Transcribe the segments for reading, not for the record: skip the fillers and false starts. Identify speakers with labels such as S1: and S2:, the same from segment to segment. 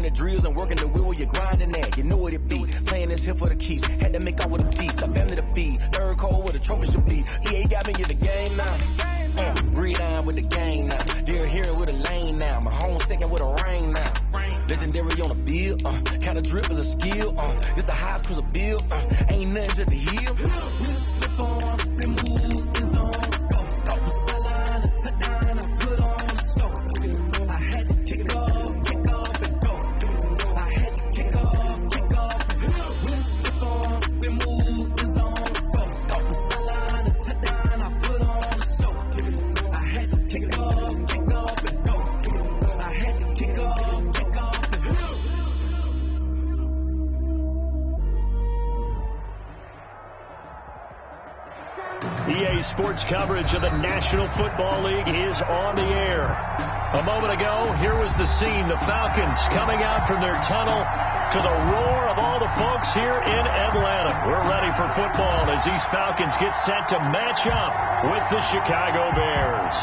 S1: the drills and working the wheel where you're grinding at. You know what it be. Playing this here for the keeps. Had to make out with a feast. A family to feed. Third cold where the trophy should be. EA got me in the game now. Breathe on with the game now. Dear hero with a lane now. My home second with a rain now. Legendary on the field. Kind of drip is a skill. It's the highest cruiser bill. Ain't nothing to the hill. Slip on, spin move, is on.
S2: EA Sports coverage of the National Football League is on the air. A moment ago, here was the scene. The Falcons coming out from their tunnel to the roar of all the folks here in Atlanta. We're ready for football as these Falcons get set to match up with the Chicago Bears.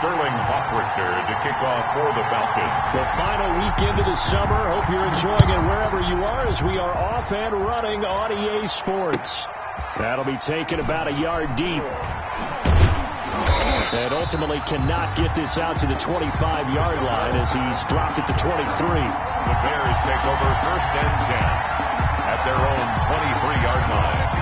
S3: Sterling Hawkwrichter to kick off for the Falcons.
S2: The final weekend of the summer. Hope you're enjoying it wherever you are as we are off and running on EA Sports. That'll be taken about a yard deep. And ultimately cannot get this out to the 25-yard line as he's dropped at the 23.
S3: The Bears take over 1st and 10 at their own 23-yard line.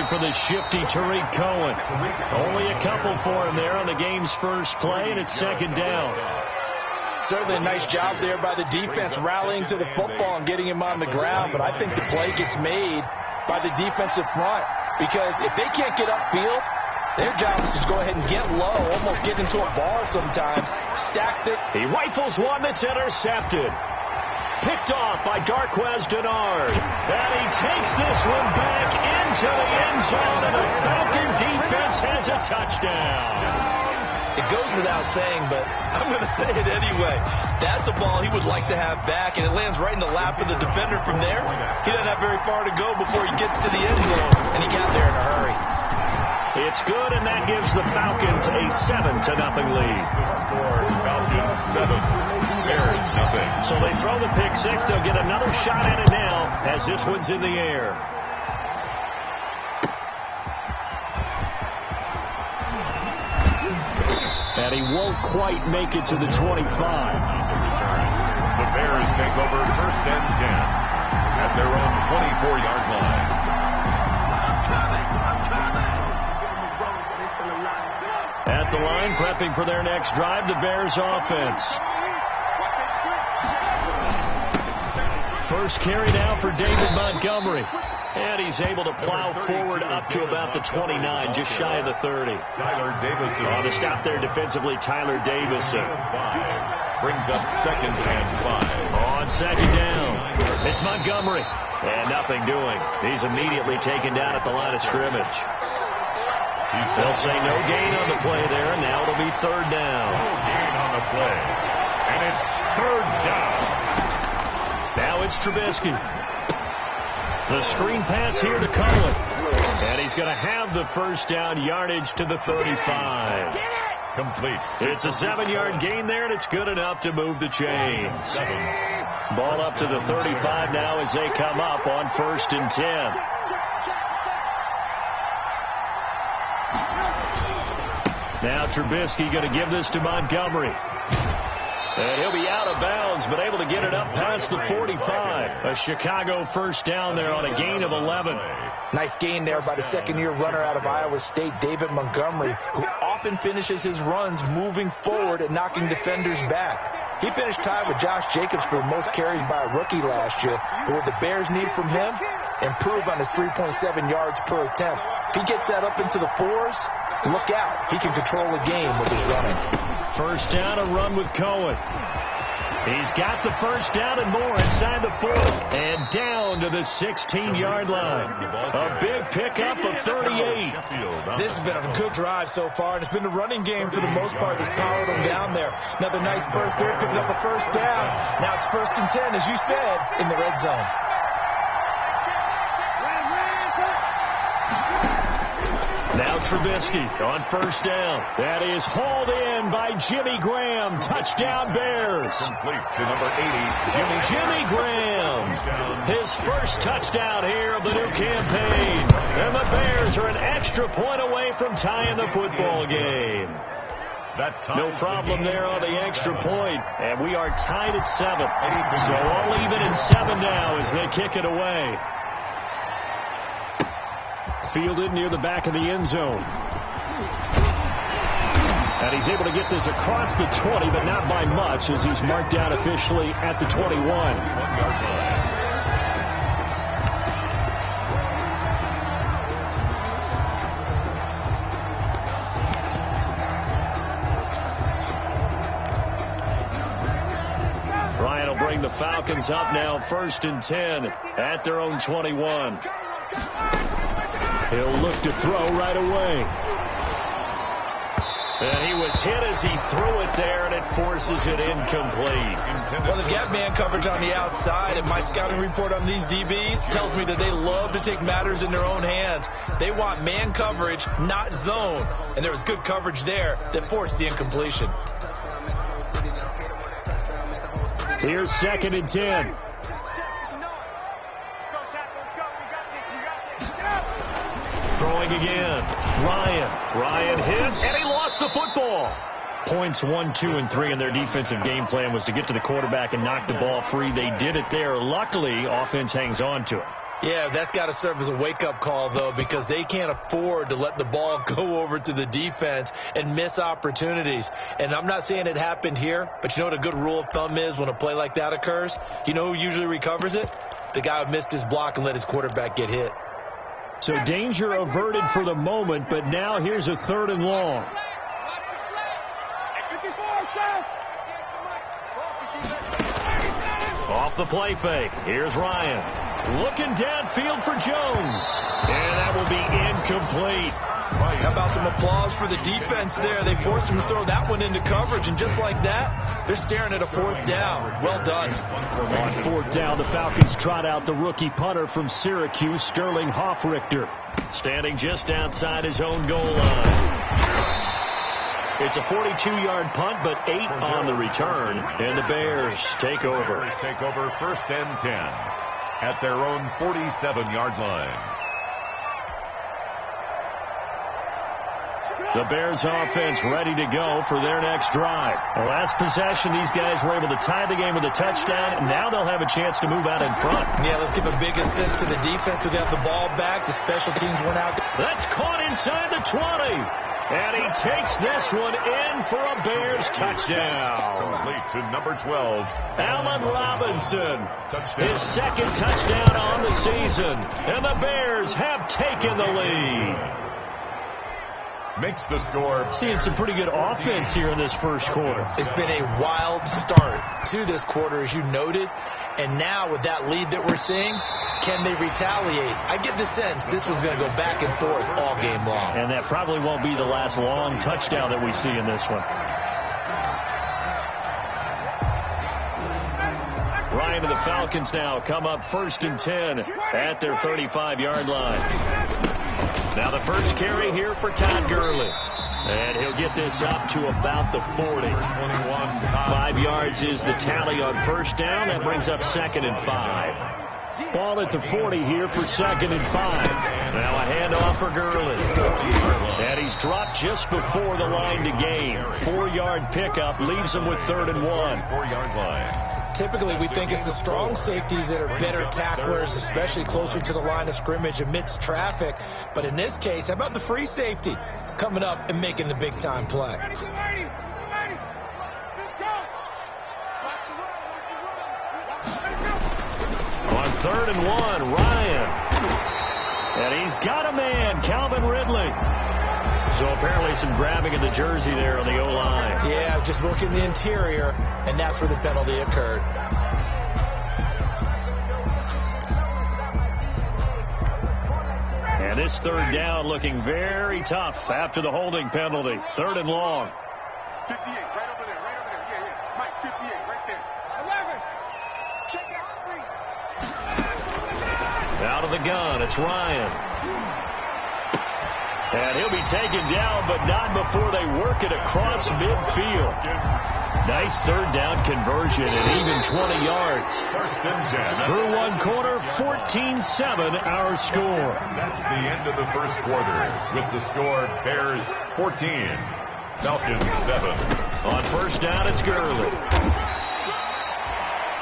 S2: For the shifty Tariq Cohen. Only a couple for him there on the game's first play, and it's 2nd down.
S4: Certainly a nice job there by the defense rallying to the football and getting him on the ground, but I think the play gets made by the defensive front because if they can't get upfield, their job is to go ahead and get low, almost get into a ball sometimes, stack it.
S2: He rifles one that's intercepted. Picked off by Darquez Denard. And he takes this one back into the end zone, and the Falcon defense has a touchdown.
S4: It goes without saying, but I'm going to say it anyway. That's a ball he would like to have back, and it lands right in the lap of the defender from there. He doesn't have very far to go before he gets to the end zone, and he got there in a hurry.
S2: It's good, and that gives the Falcons a 7-0 lead.
S3: The score, Falcons 7, Bears 0.
S2: So they throw the pick six. They'll get another shot at it now as this one's in the air. And he won't quite make it to the 25.
S3: The Bears take over 1st and 10 at their own 24-yard line.
S2: At the line, prepping for their next drive, the Bears offense. First carry now for David Montgomery. And he's able to plow forward up to about the 29, just shy of the 30.
S3: Tyler Davison.
S2: On the stop there defensively, Tyler Davison.
S3: Brings up 2nd and 5.
S2: On 2nd down, it's Montgomery. And nothing doing. He's immediately taken down at the line of scrimmage. They'll say no gain on the play there, and now it'll be 3rd down.
S3: No gain on the play. And it's 3rd down.
S2: Now it's Trubisky. The screen pass here to Cohen. And he's going to have the 1st down, yardage to the 35.
S3: Complete.
S2: It's a 7-yard gain there, and it's good enough to move the chains.
S3: 7.
S2: Ball up to the 35 now as they come up on 1st and 10. Now Trubisky going to give this to Montgomery. And he'll be out of bounds, but able to get it up past the 45. A Chicago 1st down there on a gain of 11.
S4: Nice gain there by the 2nd-year runner out of Iowa State, David Montgomery, who often finishes his runs moving forward and knocking defenders back. He finished tied with Josh Jacobs for the most carries by a rookie last year. But what the Bears need from him, improve on his 3.7 yards per attempt. If he gets that up into the 4s, look out. He can control the game with his running.
S2: 1st down, a run with Cohen. He's got the 1st down and more inside the 4. And down to the 16-yard line. A big pickup of 38.
S4: This has been a good drive so far, and it's been a running game for the most part that's powered them down there. Another nice burst there, picking up a first down. Now it's 1st and 10, as you said, in the red zone.
S2: Now Trubisky on 1st down. That is hauled in by Jimmy Graham. Touchdown Bears.
S3: Complete to number 80,
S2: Jimmy Graham. His first touchdown here of the new campaign. And the Bears are an extra point away from tying the football game. No problem there on the extra point. And we are tied at 7. So all even at 7 now as they kick it away. Fielded near the back of the end zone. And he's able to get this across the 20, but not by much, as he's marked down officially at the 21. Ryan will bring the Falcons up now 1st and 10 at their own 21. He'll look to throw right away. And he was hit as he threw it there, and it forces it incomplete.
S4: Well, they've got man coverage on the outside, and my scouting report on these DBs tells me that they love to take matters in their own hands. They want man coverage, not zone. And there was good coverage there that forced the incompletion.
S2: Here's 2nd and 10. Throwing again. Ryan hit, and he lost the football. Points 1, 2, and 3 in their defensive game plan was to get to the quarterback and knock the ball free. They did it there. Luckily, offense hangs on to it.
S4: Yeah, that's got to serve as a wake-up call, though, because they can't afford to let the ball go over to the defense and miss opportunities. And I'm not saying it happened here, but you know what a good rule of thumb is when a play like that occurs? You know who usually recovers it? The guy who missed his block and let his quarterback get hit.
S2: So danger averted for the moment, but now here's a 3rd and long. Off the play fake. Here's Ryan. Looking downfield for Jones. And that will be incomplete.
S4: How about some applause for the defense there? They forced him to throw that one into coverage, and just like that, they're staring at a 4th down. Well done.
S2: On 4th down, the Falcons trot out the rookie punter from Syracuse, Sterling Hoffrichter, standing just outside his own goal line. It's a 42-yard punt, but 8 on the return, and the Bears take over.
S3: Take over 1st and 10 at their own 47-yard line.
S2: The Bears offense ready to go for their next drive. The last possession, these guys were able to tie the game with a touchdown, and now they'll have a chance to move out in front.
S4: Yeah, let's give a big assist to the defense who got the ball back. The special teams went out.
S2: That's caught inside the 20. And he takes this one in for a Bears touchdown.
S3: Complete to number 12.
S2: Allen Robinson. His 2nd touchdown on the season. And the Bears have taken the lead.
S3: Makes the score.
S2: Seeing some pretty good offense here in this 1st quarter.
S4: It's been a wild start to this quarter, as you noted. And now with that lead that we're seeing, can they retaliate? I get the sense this one's going to go back and forth all game long.
S2: And that probably won't be the last long touchdown that we see in this one. Ryan and the Falcons now come up 1st and 10 at their 35-yard line. Now the first carry here for Todd Gurley. And he'll get this up to about the 40. 5 yards is the tally on 1st down. That brings up 2nd and 5. Ball at the 40 here for 2nd and 5. Now a handoff for Gurley. And he's dropped just before the line to gain. 4-yard pickup leaves him with 3rd and 1.
S3: 4-yard line.
S4: Typically, we think it's the strong safeties that are better tacklers, especially closer to the line of scrimmage amidst traffic. But in this case, how about the free safety coming up and making the big-time play?
S2: On 3rd and 1, Ryan. And he's got a man, Calvin Ridley. So apparently some grabbing of the jersey there on the O-line.
S4: Yeah, just working the interior, and that's where the penalty occurred.
S2: And this third down looking very tough after the holding penalty. 3rd and long.
S5: 58, right over there, right over there. Yeah. Mike, 58, right there. 11. Check it out.
S2: Out of the gun, it's Ryan. And he'll be taken down, but not before they work it across midfield. Nice 3rd down conversion and even 20 yards. Through one quarter, 14-7 our score.
S3: That's the end of the first quarter with the score Bears 14, Falcons 7.
S2: On first down, it's Gurley.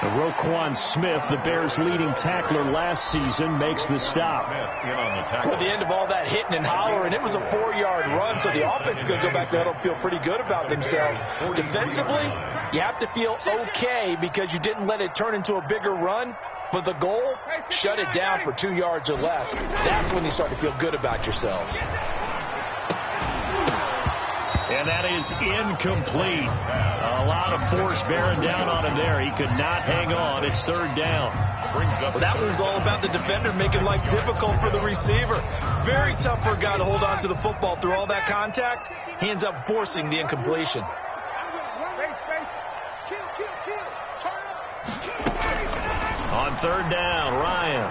S2: Roquan Smith, the Bears' leading tackler last season, makes the stop.
S4: Well, the end of all that hitting and hollering, it was a 4-yard run, so the offense is going to go back there and feel pretty good about themselves. Defensively, you have to feel okay because you didn't let it turn into a bigger run, but the goal, shut it down for 2 yards or less. That's when you start to feel good about yourselves.
S2: And that is incomplete. A lot of force bearing down on him there. He could not hang on. It's 3rd down.
S4: Well, that was all about the defender making life difficult for the receiver. Very tough for a guy to hold on to the football through all that contact. He ends up forcing the incompletion.
S2: On 3rd down, Ryan.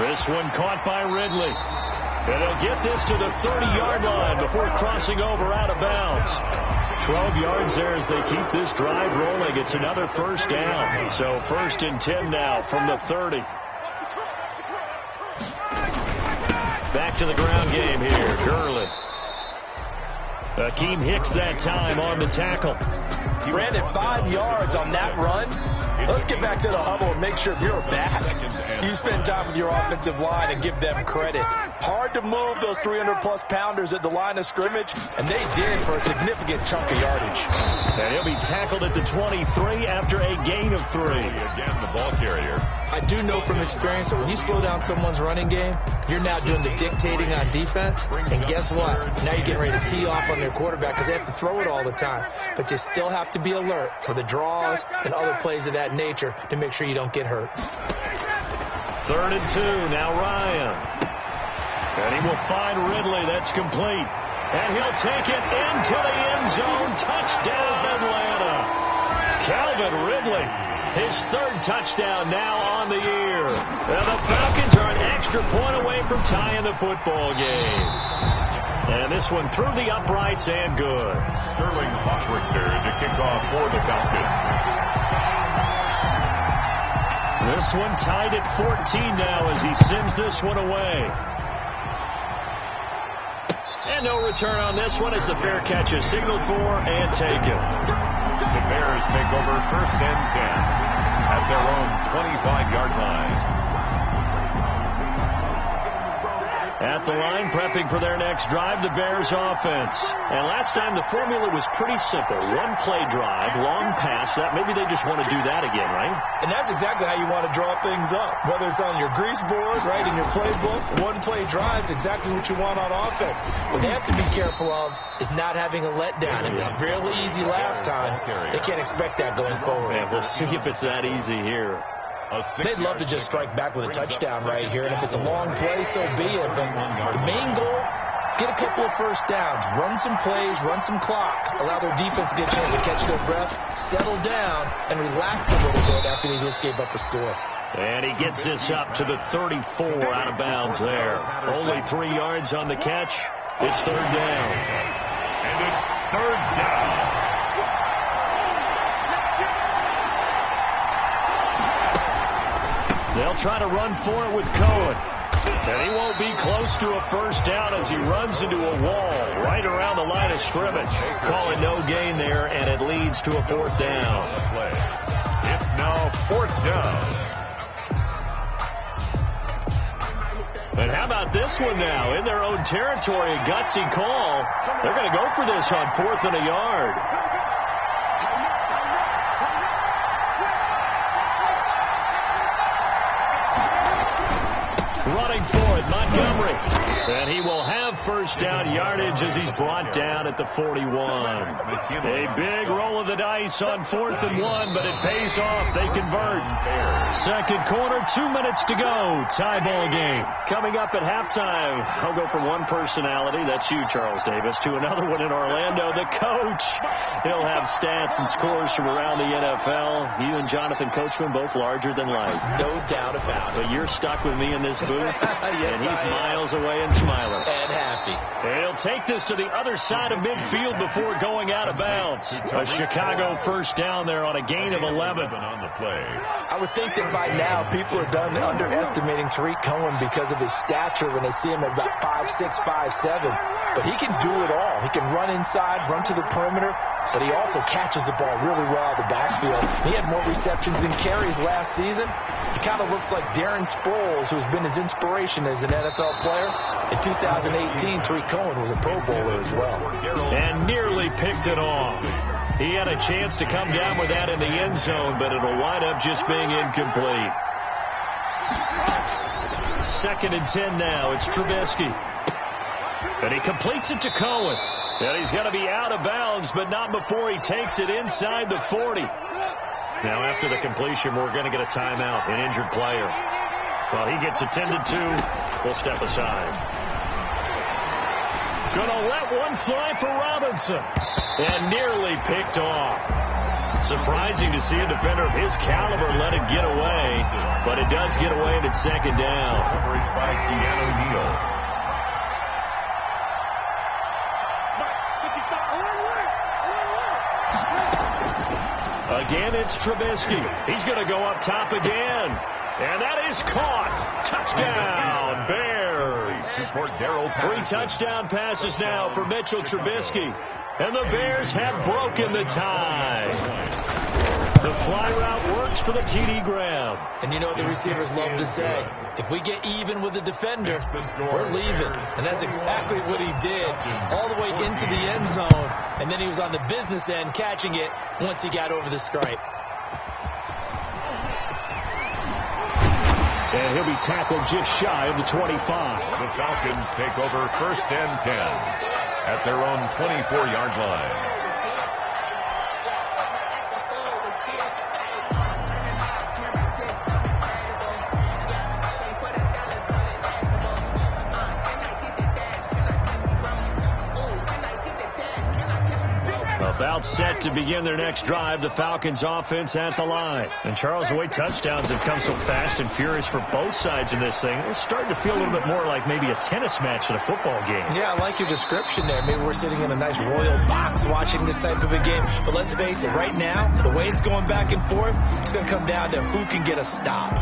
S2: This one caught by Ridley. And he'll get this to the 30-yard line before crossing over out of bounds. 12 yards there as they keep this drive rolling. It's another 1st down. So 1st and 10 now from the 30. Back to the ground game here. Gurley. Akeem Hicks that time on the tackle.
S4: He ran it 5 yards on that run. Let's get back to the huddle and make sure you're back. You spend time with your offensive line and give them credit. Hard to move those 300-plus pounders at the line of scrimmage, and they did for a significant chunk of yardage.
S2: And he'll be tackled at the 23 after a gain of 3.
S3: Again, the ball carrier.
S4: I do know from experience that when you slow down someone's running game, you're now doing the dictating on defense. And guess what? Now you're getting ready to tee off on their quarterback because they have to throw it all the time. But you still have to be alert for the draws and other plays of that nature to make sure you don't get hurt.
S2: 3rd and 2. Now Ryan. And he will find Ridley. That's complete. And he'll take it into the end zone. Touchdown, Atlanta. Calvin Ridley. His 3rd touchdown now on the year. And the Falcons are an extra point away from tying the football game. And this one through the uprights and good.
S3: Sterling Hochrichter to kick off for the Falcons.
S2: This one tied at 14 now as he sends this one away. And no return on this one as the fair catch is signaled for and taken.
S3: The Bears take over 1st and 10 at their own 25-yard line.
S2: At the line, prepping for their next drive, the Bears offense. And last time, the formula was pretty simple. One play drive, long pass. That maybe they just want to do that again, right?
S4: And that's exactly how you want to draw things up. Whether it's on your grease board, right, in your playbook, one play drive is exactly what you want on offense. What they have to be careful of is not having a letdown. It was fairly easy last time. They can't expect that going forward.
S2: Yeah, we'll see if it's that easy here.
S4: They'd love to just strike back with a touchdown right here, and if it's a long play, so be it. But the main goal, get a couple of 1st downs, run some plays, run some clock, allow their defense to get a chance to catch their breath, settle down, and relax a little bit after they just gave up a score.
S2: And he gets this up to the 34 out of bounds there. Only 3 yards on the catch. It's 3rd down.
S3: And it's 3rd down.
S2: They'll try to run for it with Cohen. And he won't be close to a 1st down as he runs into a wall right around the line of scrimmage. Calling no gain there, and it leads to a 4th down.
S3: It's now 4th down.
S2: And how about this one now? In their own territory, a gutsy call. They're going to go for this on 4th and a yard. Running for it, Montgomery. And he will have of first down yardage as he's brought down at the 41. A big roll of the dice on 4th and 1, but it pays off. They convert. Second quarter, 2 minutes to go. Tie ball game. Coming up at halftime, I'll go from one personality, that's you, Charles Davis, to another one in Orlando, the coach. He'll have stats and scores from around the NFL. You and Jonathan Coachman both larger than life.
S4: No doubt about it.
S2: But you're stuck with me in this booth,
S4: yes,
S2: and he's miles away and smiling.
S4: And happy.
S2: He'll take this to the other side of midfield before going out of bounds. A Chicago first down there on a gain of 11 on the play.
S4: I would think that by now people are done underestimating Tariq Cohen because of his stature when they see him at about 5'6", 5'7". But he can do it all. He can run inside, run to the perimeter, but he also catches the ball really well out of the backfield. He had more receptions than carries last season. He kind of looks like Darren Sproles, who's been his inspiration as an NFL player. In 2018, Tariq Cohen was a Pro Bowler as well.
S2: And nearly picked it off. He had a chance to come down with that in the end zone, but it'll wind up just being incomplete. 2nd and 10 now. It's Trubisky. And he completes it to Cohen. And he's going to be out of bounds, but not before he takes it inside the 40. Now, after the completion, we're going to get a timeout, an injured player. Well, he gets attended to. We'll step aside. Going to let one fly for Robinson. And nearly picked off. Surprising to see a defender of his caliber let it get away. But it does get away and it's 2nd down.
S3: Coverage by Keanu Neal.
S2: Again, it's Trubisky. He's going to go up top again. And that is caught. Touchdown, Bears. 3 touchdown passes now for Mitchell Trubisky. And the Bears have broken the tie. The fly route works for the TD Graham.
S4: And you know what the receivers love to say? If we get even with the defender, we're leaving. And that's exactly what he did, all the way into the end zone. And then he was on the business end catching it once he got over the stripe.
S2: And he'll be tackled just shy of the 25.
S3: The Falcons take over 1st and 10 at their own 24-yard line.
S2: About set to begin their next drive, the Falcons offense at the line. And Charles, the way touchdowns have come so fast and furious for both sides in this thing, it's starting to feel a little bit more like maybe a tennis match in a football game.
S4: Yeah, I like your description there. Maybe we're sitting in a nice royal box watching this type of a game. But let's face it, right now, the way it's going back and forth, it's going to come down to who can get a stop.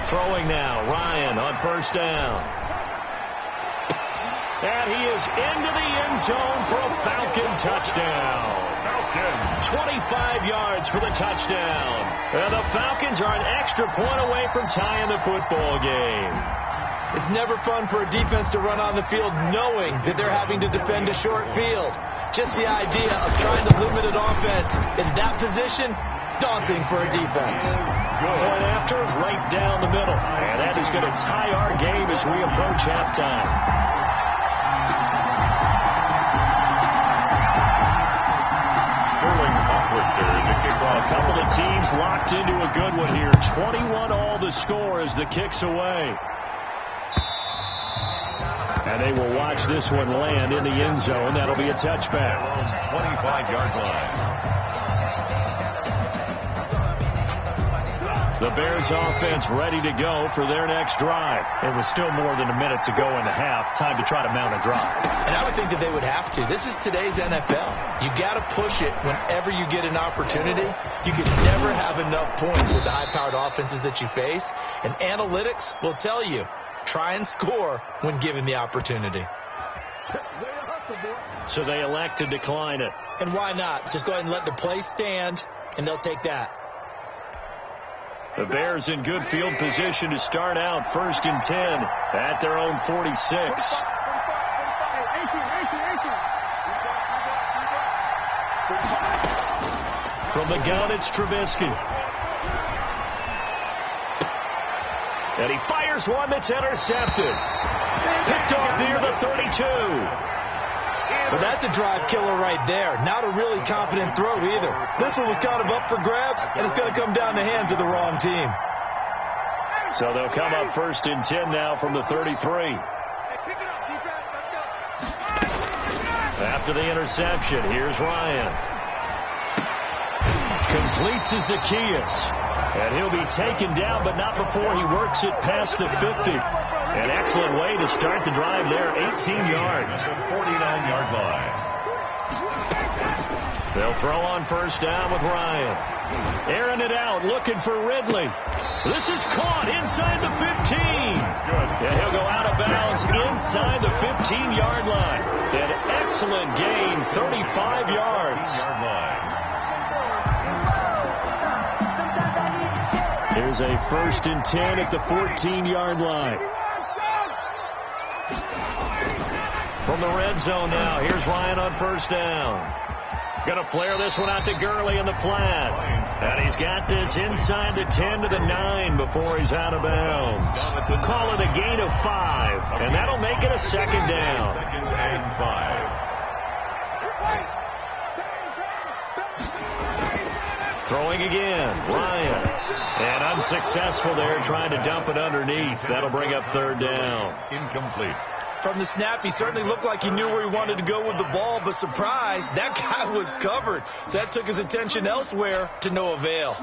S2: Throwing now, Ryan on 1st down. And he is into the end zone for a Falcon touchdown. 25 yards for the touchdown. And the Falcons are an extra point away from tying the football game.
S4: It's never fun for a defense to run on the field knowing that they're having to defend a short field. Just the idea of trying to limit an offense in that position, daunting for a defense.
S2: Point after, right down the middle. And that is going to tie our game as we approach halftime.
S3: Sterling Hawkwitzer in the kickoff.
S2: A couple of teams locked into a good one here. 21 all the score as the kick's away. And they will watch this one land in the end zone. That'll be a touchback.
S3: 25-yard line.
S2: The Bears offense ready to go for their next drive. It was still more than a minute to go in the half. Time to try to mount a drive.
S4: And I would think that they would have to. This is today's NFL. You got to push it whenever you get an opportunity. You can never have enough points with the high-powered offenses that you face. And analytics will tell you, try and score when given the opportunity.
S2: So they elect to decline it.
S4: And why not? Just go ahead and let the play stand, and they'll take that.
S2: The Bears in good field position to start out 1st and 10 at their own 46. From the gun, it's Trubisky. And he fires one that's intercepted. Picked off near the 32.
S4: Well, that's a drive killer right there. Not a really confident throw either. This one was kind of up for grabs, and it's going to come down the hands of the wrong team.
S2: So they'll come up 1st and 10 now from the 33.
S5: Hey, pick it up, defense. Let's go.
S2: After the interception, here's Ryan. Complete to Zacchaeus. And he'll be taken down, but not before he works it past the 50. An excellent way to start the drive there, 18 yards.
S3: 49-yard line.
S2: They'll throw on 1st down with Ryan. Airing it out, looking for Ridley. This is caught inside the 15. Yeah, he'll go out of bounds inside the 15-yard line. An excellent gain, 35 yards. Here's a 1st and 10 at the 14-yard line. From the red zone now, here's Ryan on 1st down. Going to flare this one out to Gurley in the flat. And he's got this inside the 10 to the 9 before he's out of bounds. Call it a gain of 5, and that'll make it a 2nd down.
S3: 2nd and 5.
S2: Throwing again, Ryan. And unsuccessful there, trying to dump it underneath. That'll bring up 3rd down.
S3: Incomplete.
S4: From the snap, he certainly looked like he knew where he wanted to go with the ball, but surprise, that guy was covered. So that took his attention elsewhere to no avail.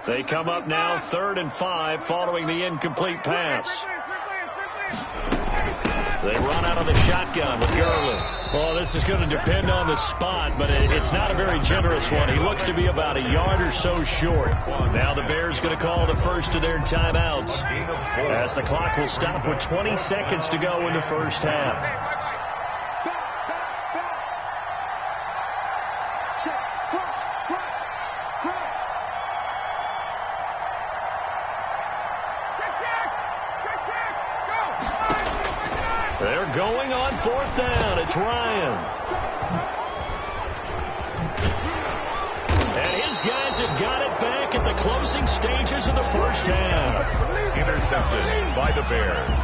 S2: They come up now 3rd and 5 following the incomplete pass. They run out of the shotgun with Gurley. Well, this is going to depend on the spot, but it's not a very generous one. He looks to be about a yard or so short. Now the Bears going to call the first of their timeouts as the clock will stop with 20 seconds to go in the 1st half. They're going on 4th down. It's Ryan. And his guys have got it back at the closing stages of the 1st half.
S3: Intercepted by the Bears.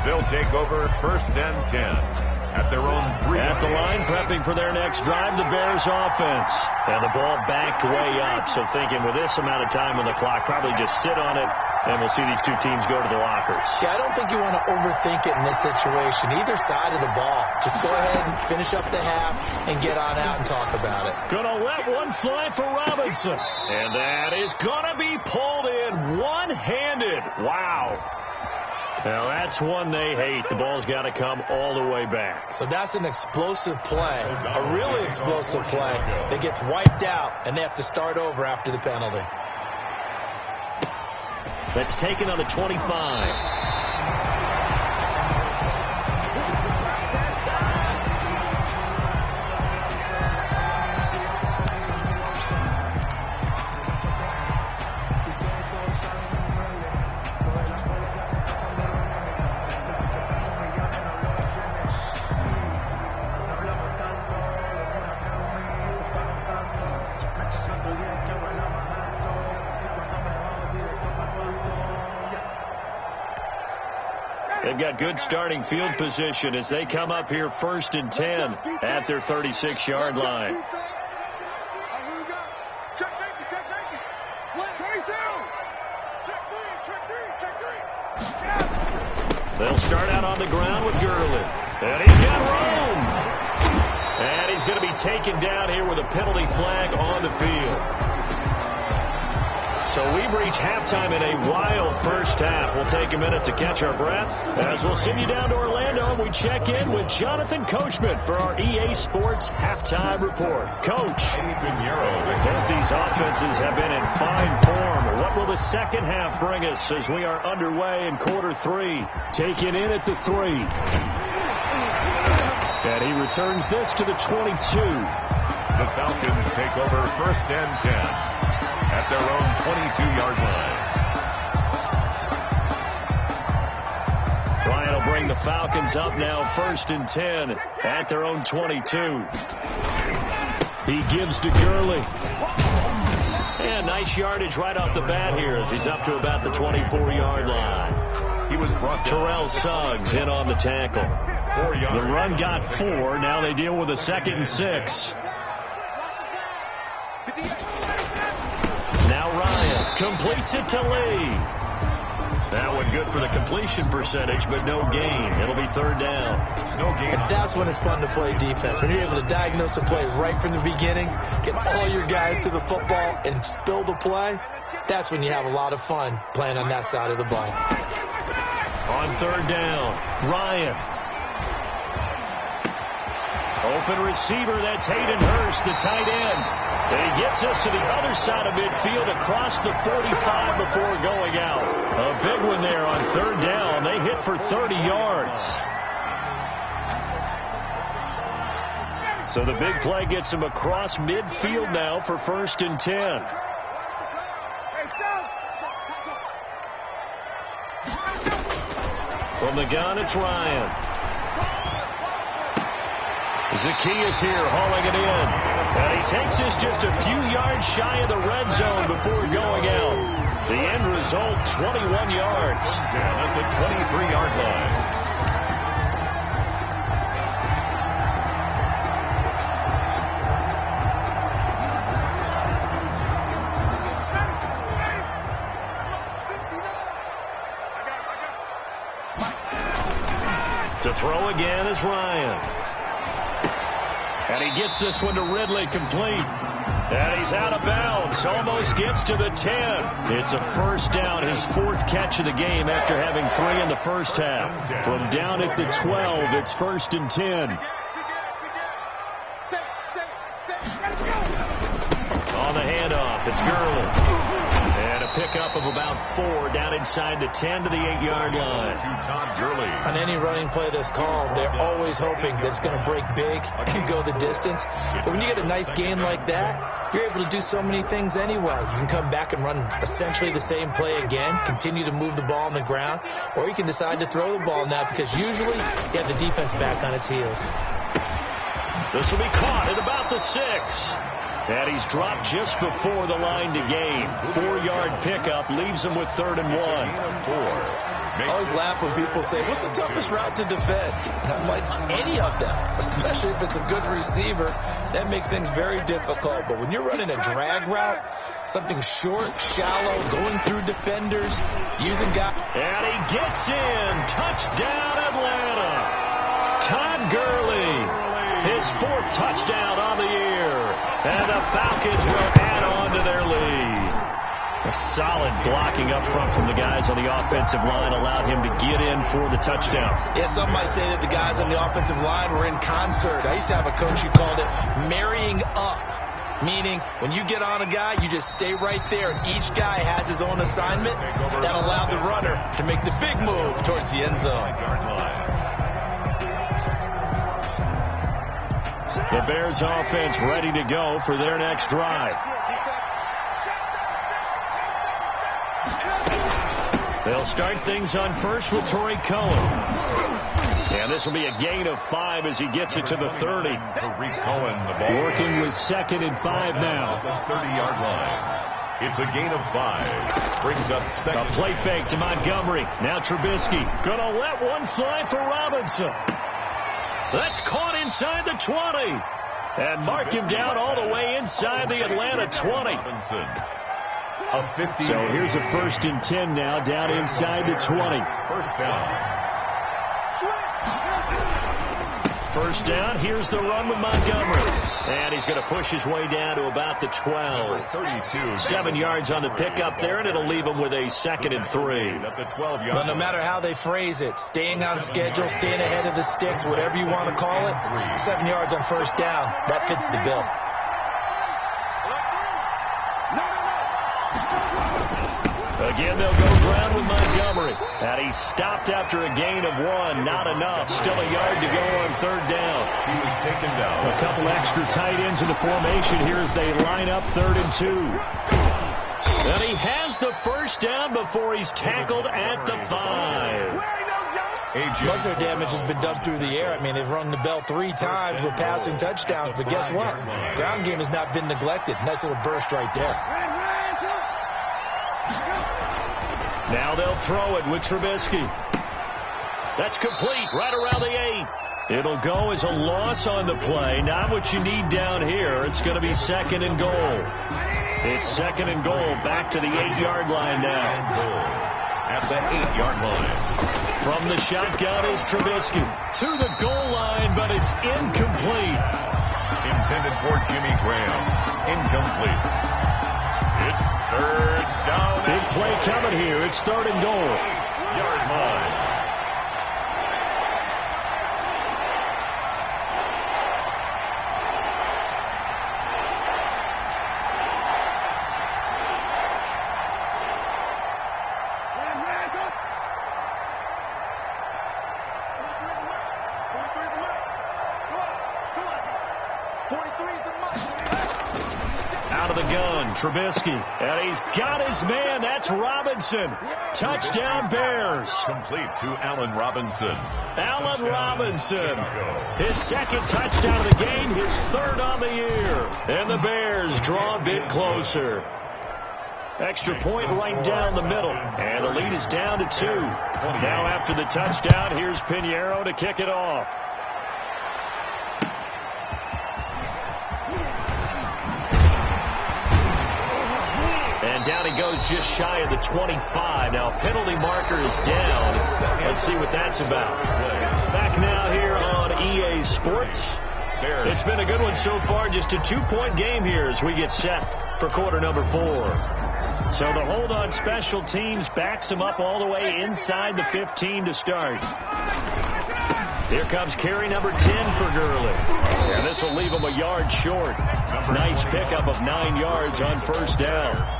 S3: They'll take over 1st and 10 at their own 3.
S2: At the line, prepping for their next drive, the Bears offense. And the ball backed way up, so thinking with this amount of time on the clock, probably just sit on it, and we'll see these two teams go to the lockers.
S4: Yeah, I don't think you want to overthink it in this situation. Either side of the ball. Just go ahead and finish up the half and get on out and talk about it.
S2: Gonna let one fly for Robinson. And that is gonna be pulled in one-handed. Wow. Now that's one they hate. The ball's got to come all the way back.
S4: So that's an explosive play, a really explosive play that gets wiped out, and they have to start over after the penalty.
S2: That's taken on the 25. They've got good starting field position as they come up here 1st and 10 at their 36-yard line. They'll start out on the ground with Gurley. And he's got room. And he's going to be taken down here with a penalty flag on the field. So we've reached halftime in a wild 1st half. We'll take a minute to catch our breath as we'll send you down to Orlando and we check in with Jonathan Coachman for our EA Sports Halftime Report. Coach, both these offenses have been in fine form. What will the 2nd half bring us as we are underway in quarter 3? Taken in at the 3. And he returns this to the 22.
S3: The Falcons take over 1st and 10 at their own 22-yard line.
S2: Ryan will bring the Falcons up now 1st and 10 at their own 22. He gives to Gurley. yardage right off the bat here as he's up to about the 24-yard line.
S3: He was brought down.
S2: Terrell Suggs in on the tackle.
S3: 4 yards.
S2: The run got 4. Now they deal with a 2nd and 6. Now Ryan completes it to Lee. That one good for the completion percentage, but no gain. It'll be 3rd down.
S3: No gain.
S4: And that's when it's fun to play defense. When you're able to diagnose a play right from the beginning, get all your guys to the football, and spill the play, that's when you have a lot of fun playing on that side of the ball.
S2: On 3rd down, Ryan. Open receiver, that's Hayden Hurst, the tight end. And he gets us to the other side of midfield across the 45 before going out. A big one there on 3rd down. They hit for 30 yards. So the big play gets him across midfield now for 1st and 10. From the gun, it's Ryan. Zacchaeus here hauling it in. And he takes us just a few yards shy of the red zone before going out. The end result, 21 yards.
S3: At the 23-yard line.
S2: To throw again is Ryan. And he gets this one to Ridley complete. And he's out of bounds. Almost gets to the 10. It's a 1st down, his 4th catch of the game after having 3 in the first half. From down at the 12, it's 1st and 10. On the handoff, it's Gurley. And a pickup of about 4 down inside the 10 to the 8-yard line.
S4: On any running play that's called, they're always hoping that it's going to break big and go the distance. But when you get a nice gain like that, you're able to do so many things anyway. You can come back and run essentially the same play again, continue to move the ball on the ground, or you can decide to throw the ball now because usually you have the defense back on its heels.
S2: This will be caught at about the 6. And he's dropped just before the line to gain. 4-yard pickup leaves him with 3rd and 1.
S4: I always laugh when people say, what's the toughest route to defend? And I'm like, any of them, especially if it's a good receiver. That makes things very difficult. But when you're running a drag route, something short, shallow, going through defenders, using guys.
S2: And he gets in. Touchdown, Atlanta. Todd Gurley. His 4th touchdown on the year. And the Falcons will add on to their lead. A solid blocking up front from the guys on the offensive line allowed him to get in for the touchdown.
S4: Yeah, some might say that the guys on the offensive line were in concert. I used to have a coach who called it marrying up, meaning when you get on a guy, you just stay right there. And each guy has his own assignment that allowed the runner to make the big move towards the end zone.
S2: The Bears offense ready to go for their next drive. They'll start things on first with Torrey Cohen. And this will be a gain of 5 as he gets it to the 30.
S3: Torrey Cohen, the ball.
S2: Working with 2nd and 5 now.
S3: The 30-yard line. It's a gain of 5. Brings up 2nd.
S2: A play fake to Montgomery. Now Trubisky. Gonna let one fly for Robinson. That's caught inside the 20. And mark him down all the way inside the Atlanta 20. So here's a 1st and 10 now down inside the 20.
S3: 1st down.
S2: 1st down. Here's the run with Montgomery. And he's going to push his way down to about the 12.
S3: 32.
S2: 7 yards on the pickup there, and it'll leave him with a 2nd and 3.
S3: At the 12-yard.
S4: But no matter how they phrase it, staying on schedule, staying ahead of the sticks, whatever you want to call it, 7 yards on 1st down, that fits the bill.
S2: Again, they'll go ground with Montgomery. And he stopped after a gain of 1. Not enough. Still a yard to go on 3rd down.
S3: He was taken down.
S2: A couple extra tight ends in the formation here as they line up 3rd and 2. And he has the 1st down before he's tackled at the 5.
S4: Most of their damage has been done through the air. I mean, they've rung the bell 3 times with passing touchdowns. But guess what? Ground game has not been neglected. Nice little burst right there.
S2: Now they'll throw it with Trubisky. That's complete right around the 8. It'll go as a loss on the play. Not what you need down here. It's going to be 2nd and goal. It's 2nd and goal. Back to the 8-yard line now.
S3: At the 8-yard line.
S2: From the shotgun is Trubisky. To the goal line, but it's incomplete.
S3: Intended for Jimmy Graham. Incomplete. It's 3rd down.
S2: Big play coming here. It's 3rd and goal.
S3: 8-yard line.
S2: Out of the gun, Trubisky. And he's got his man. That's Robinson. Touchdown, Bears.
S3: Complete to Allen Robinson.
S2: Allen Robinson. His 2nd touchdown of the game, his 3rd on the year. And the Bears draw a bit closer. Extra point right down the middle. And the lead is down to 2. Now after the touchdown, here's Pinheiro to kick it off. And down he goes just shy of the 25. Now penalty marker is down. Let's see what that's about. Back now here on EA Sports. It's been a good one so far. Just a 2-point game here as we get set for quarter number 4. So the hold on special teams backs him up all the way inside the 15 to start. Here comes carry number 10 for Gurley. And this will leave him a yard short. Nice pickup of 9 yards on 1st down.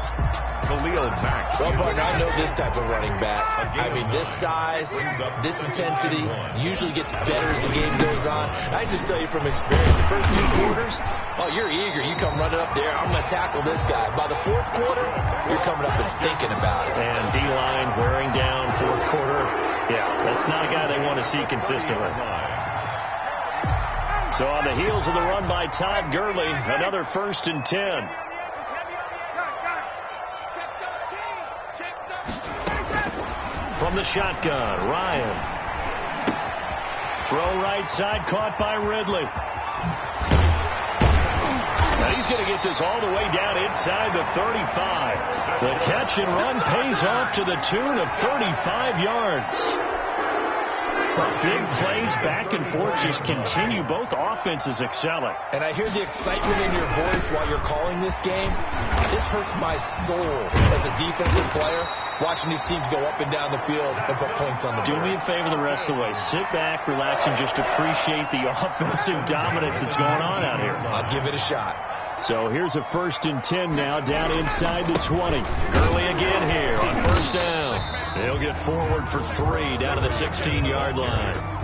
S3: Khalil Mack.
S4: Well, partner, I know this type of running back. I mean, this size, this intensity usually gets better as the game goes on. I just tell you from experience, the first 2 quarters, oh, you're eager. You come running up there. I'm going to tackle this guy. By the 4th quarter, you're coming up and thinking about it.
S2: And D-line wearing down 4th quarter. Yeah, that's not a guy they want to see consistently. So on the heels of the run by Todd Gurley, another 1st and 10. From the shotgun, Ryan. Throw right side, caught by Ridley. Now he's going to get this all the way down inside the 35. The catch and run pays off to the tune of 35 yards. Big plays back and forth just continue. Both offenses excelling.
S4: And I hear the excitement in your voice while you're calling this game. This hurts my soul as a defensive player, watching these teams go up and down the field and put points on the board.
S2: Do me a favor the rest of the way. Sit back, relax, and just appreciate the offensive dominance that's going on out here.
S4: I'll give it a shot.
S2: So here's a 1st and 10 now, down inside the 20. Gurley again here on 1st down. They'll get forward for 3 down to the 16-yard line.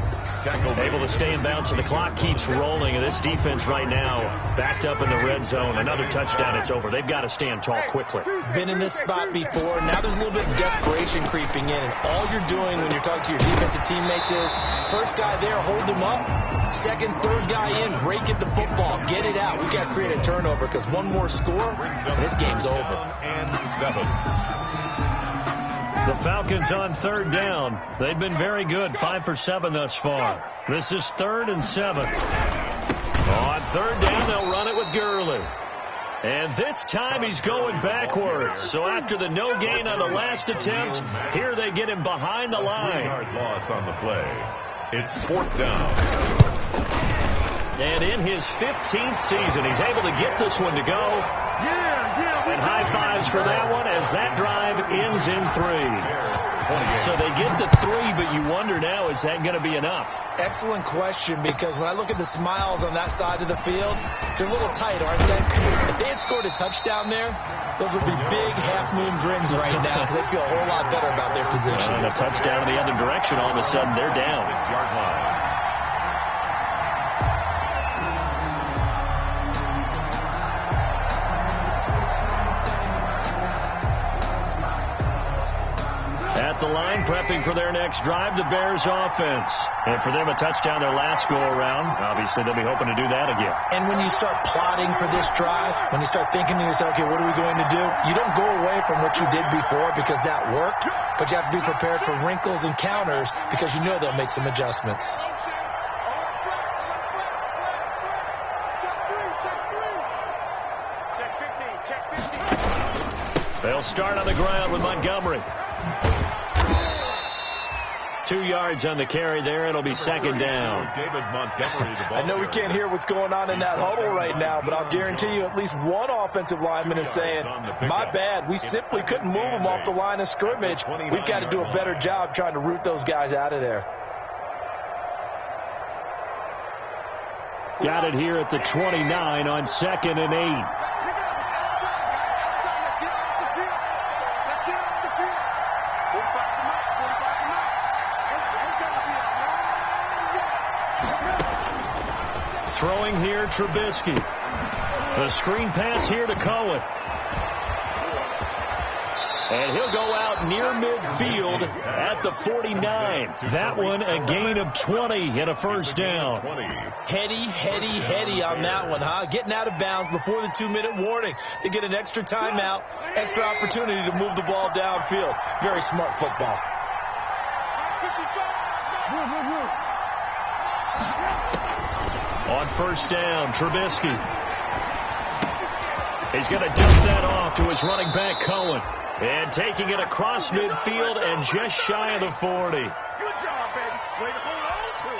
S2: Able to stay in bounds, so the clock keeps rolling. And this defense right now backed up in the red zone. Another touchdown, it's over. They've got to stand tall quickly.
S4: Been in this spot before. Now there's a little bit of desperation creeping in. And all you're doing when you're talking to your defensive teammates is, first guy there, hold him up. 2nd, 3rd guy in, break it the football. Get it out. We've got to create a turnover because one more score, and this game's over.
S3: And 7.
S2: The Falcons on 3rd down. They've been very good, 5 for 7 thus far. This is 3rd and 7. On 3rd down, they'll run it with Gurley. And this time he's going backwards. So after the no gain on the last attempt, here they get him behind the line.
S3: 3-yard loss on the play. It's 4th down.
S2: And in his 15th season, he's able to get this one to go. And high fives for that one as that drive ends in 3. So they get to 3, but you wonder now, is that going to be enough?
S4: Excellent question, because when I look at the smiles on that side of the field, they're a little tight, aren't they? If they had scored a touchdown there, those would be big half-moon grins right now because they feel a whole lot better about their position.
S2: And a touchdown in the other direction, all of a sudden they're down.
S3: 6-yard line.
S2: At at the line, prepping for their next drive, the Bears offense. And for them, a touchdown their last go-around. Obviously, they'll be hoping to do that again.
S4: And when you start plotting for this drive, when you start thinking to yourself, okay, what are we going to do? You don't go away from what you did before because that worked, but you have to be prepared for wrinkles and counters because you know they'll make some adjustments.
S2: They'll start on the ground with Montgomery. 2 yards on the carry there. It'll be second down.
S4: I know we can't hear what's going on in that huddle right now, but I'll guarantee you at least one offensive lineman is saying, my bad, we simply couldn't move them off the line of scrimmage. We've got to do a better job trying to root those guys out of there.
S2: Got it here at the 29 on 2nd and 8. Throwing here, Trubisky. The screen pass here to Cohen. And he'll go out near midfield at the 49. That one a gain of 20 and a first down. Heady on that one, huh? Getting out of bounds before the 2-minute warning. They get an extra timeout, extra opportunity to move the ball downfield. Very smart football. On first down, Trubisky. He's going to dump that off to his running back, Cohen. And taking it across midfield and just shy of the 40.
S5: Good job, baby. Way to hold on to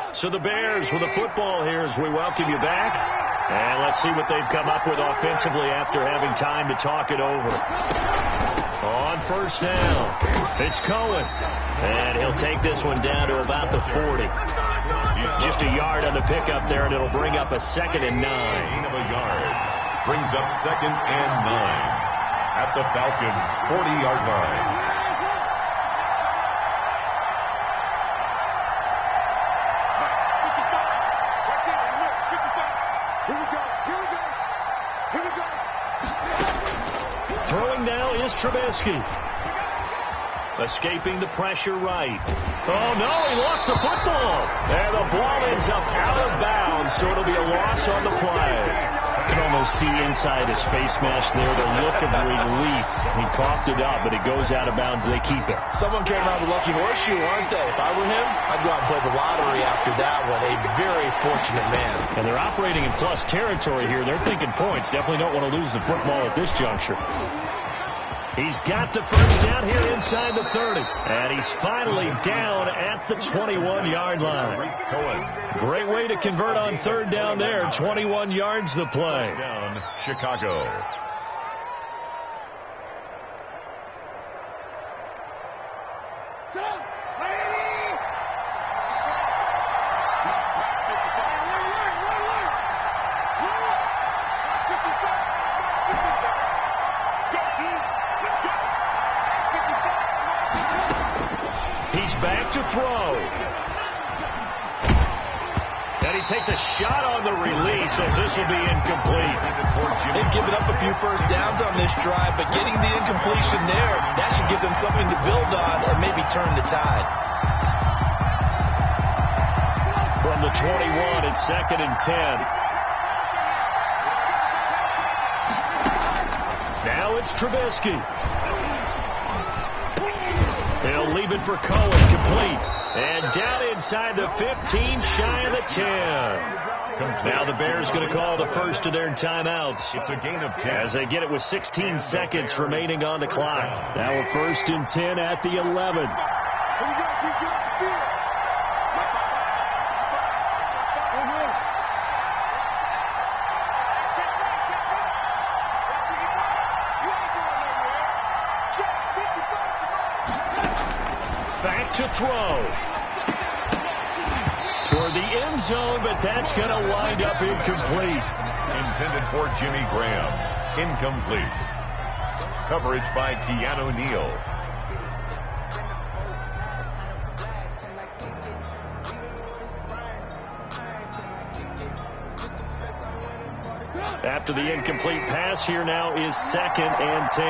S5: it.
S2: So the Bears with the football here as we welcome you back. And let's see what they've come up with offensively after having time to talk it over. On first down, it's Cohen. And he'll take this one down to about the 40. Just a yard on the pickup there, and it'll bring up a 2nd and 9.
S3: Gain of a yard. Brings up 2nd and 9 at the Falcons' 40-yard line.
S2: Throwing now is Trubisky. Escaping the pressure right. Oh, no, he lost the football. And the ball ends up out of bounds, so it'll be a loss on the play. You can almost see inside his face mask there the look of relief. He coughed it up, but it goes out of bounds. They keep it.
S4: Someone came around with lucky horseshoe, aren't they? If I were him, I'd go out and play the lottery after that one. A very fortunate man. And
S2: they're operating in plus territory here. They're thinking points. Definitely don't want to lose the football at this juncture. He's got the first down here inside the 30. And he's finally down at the 21-yard line. Great way to convert on third down there. 21 yards the play.
S3: Down, Chicago.
S2: Back to throw. And he takes a shot on the release as this will be incomplete.
S4: They've given up a few first downs on this drive, but getting the incompletion there, that should give them something to build on and maybe turn the tide.
S2: From the 21, it's 2nd and 10. Now it's Trubisky. He'll leave it for Cohen, complete. And down inside the 15, shy of the 10. Now the Bears going to call the first of their timeouts.
S3: It's a gain of 10.
S2: As they get it with 16 seconds remaining on the clock. Now a 1st and 10 at the 11. Back to throw. Toward the end zone, but that's going to wind up incomplete.
S3: Intended for Jimmy Graham. Incomplete. Coverage by Keanu Neal.
S2: After the incomplete pass, here now is 2nd and 10.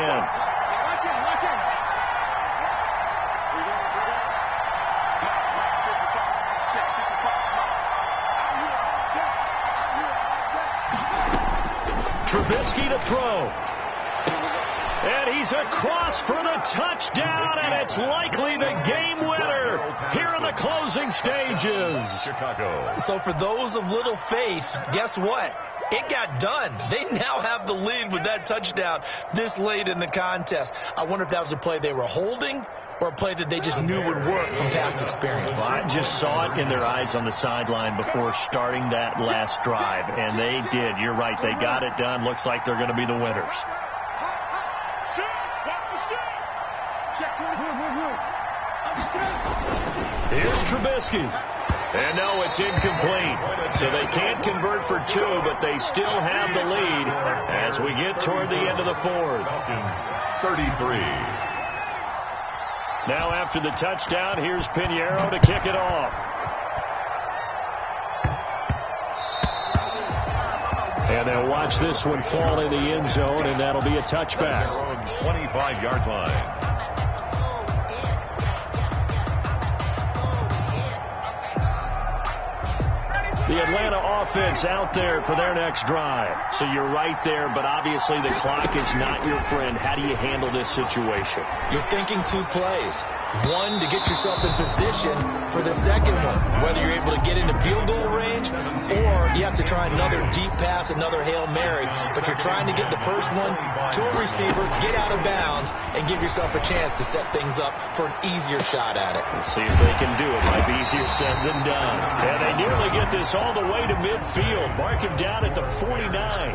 S2: Trubisky to throw. And he's across for the touchdown, and it's likely the game winner here in the closing stages.
S3: Chicago.
S4: So for those of little faith, guess what? It got done. They now have the lead with that touchdown this late in the contest. I wonder if that was a play they were holding or a play that they just knew would work from past experience.
S2: Well, I just saw it in their eyes on the sideline before starting that last drive, and they did. You're right. They got it done. Looks like they're going to be the winners. Here's Trubisky. And no, it's incomplete. So they can't convert for 2, but they still have the lead as we get toward the end of the 4th.
S3: 33.
S2: Now after the touchdown, here's Pinheiro to kick it off. And they'll watch this one fall in the end zone, and that'll be a touchback.
S3: 25-yard line.
S2: The Atlanta offense out there for their next drive. So you're right there, but obviously the clock is not your friend. How do you handle this situation?
S4: You're thinking 2 plays. One, to get yourself in position for the second one, whether you're able to get into field goal range or you have to try another deep pass, another Hail Mary. But you're trying to get the first one to a receiver, get out of bounds, and give yourself a chance to set things up for an easier shot at it.
S2: Let's see if they can do it. Might be easier said than done. And they nearly get this all the way to midfield. Mark him down at the 49.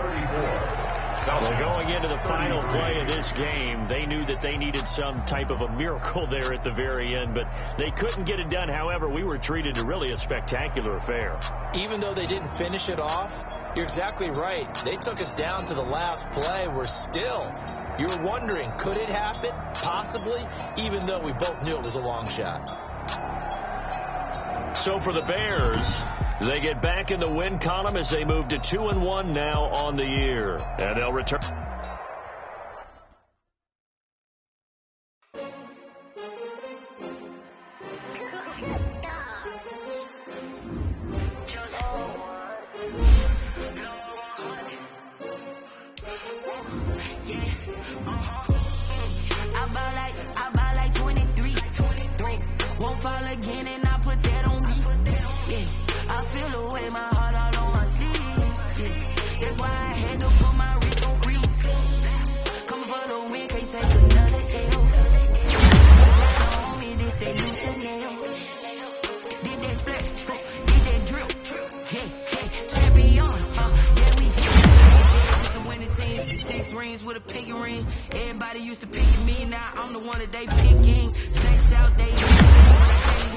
S2: So going into the final play of this game, they knew that they needed some type of a miracle there at the very end, but they couldn't get it done. However, we were treated to really a spectacular affair.
S4: Even though they didn't finish it off, you're exactly right. They took us down to the last play. We're still, you're wondering, could it happen? Possibly, even though we both knew it was a long shot.
S2: So for the Bears, they get back in the win column as they move to 2-1 now on the year. And they'll return.
S6: I buy like 23. Won't fall again and I put that on me. Yeah, I feel the way my heart all on my sleeve. Yeah, that's why I had to put my wrist on freeze. Coming for the win, can't take another L. On me, this that new Chanel. Did that splash, did that drip. Hey, champion, yeah, we it's the winning team. 6 rings with a pinky ring. Everybody used to pick me, now I'm the one that they picking. Snakes out, they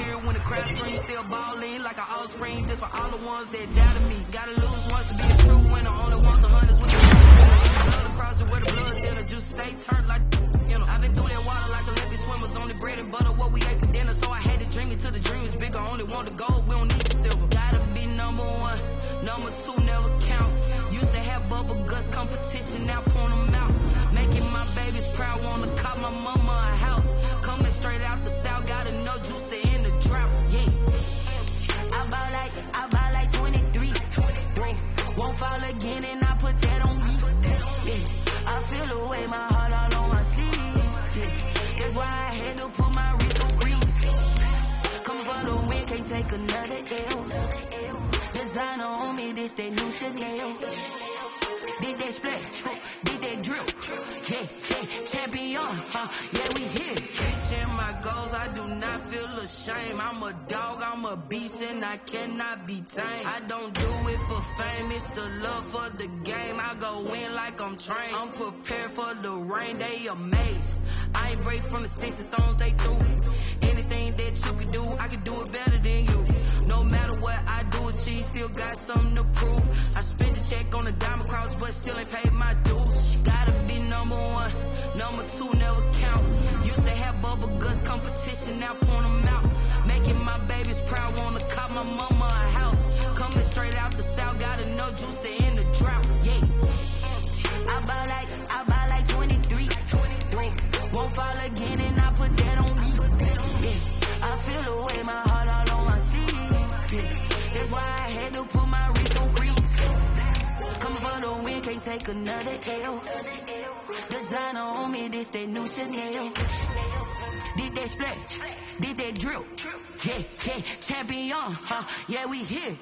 S6: here when the crowd screams, still balling like an offspring. This for all the ones that doubted me. Gotta lose once to be a true winner. Only want the hunters with the blood across it where the blood thinner. Juice stay turned like, you know. I've been through that water like Olympic swimmers. Only bread and butter, what we ate for dinner. So I had to dream it till the dream is bigger. Only want the gold, we don't need the silver. Gotta be number 1, number 2 never count. Used to have bubble guts competition, now point them out. Making my babies proud, wanna cop my mama a house. Coming straight out the south, gotta know juice to end the drought. Yeah, I buy like 23. Won't fall again and I put that on me. Yeah, I feel the way my heart all on my sleeve. Yeah, that's why I had to put my wrist on freeze. Coming for the win, can't take another L. Designer on me, this that new Chanel. Did that splash, did that drip. Hey, champion, yeah, we here. Reaching my goals, I do not feel ashamed. I'm a dog, I'm a beast, and I cannot be tamed. I don't do it for fame, it's the love for the game. I go in like I'm trained. I'm prepared for the rain, they amazed. I ain't break from the sticks and stones they threw. Anything that you can do, I can do it better than you. No matter what I do, achieve, still got something to prove. I spent the check on the diamond cross, but still ain't paid my dues. Gotta be number 1, number 2 never count. Used to have bubble guts competition, now point them out. Making my babies proud, wanna cop my mama a house. Coming straight out the south, gotta know juice to end the drought. Yeah. of the L. Designer on me, this they new Chanel. Did they splash? Did they drill? Yeah, yeah, champion, huh? Yeah, we here.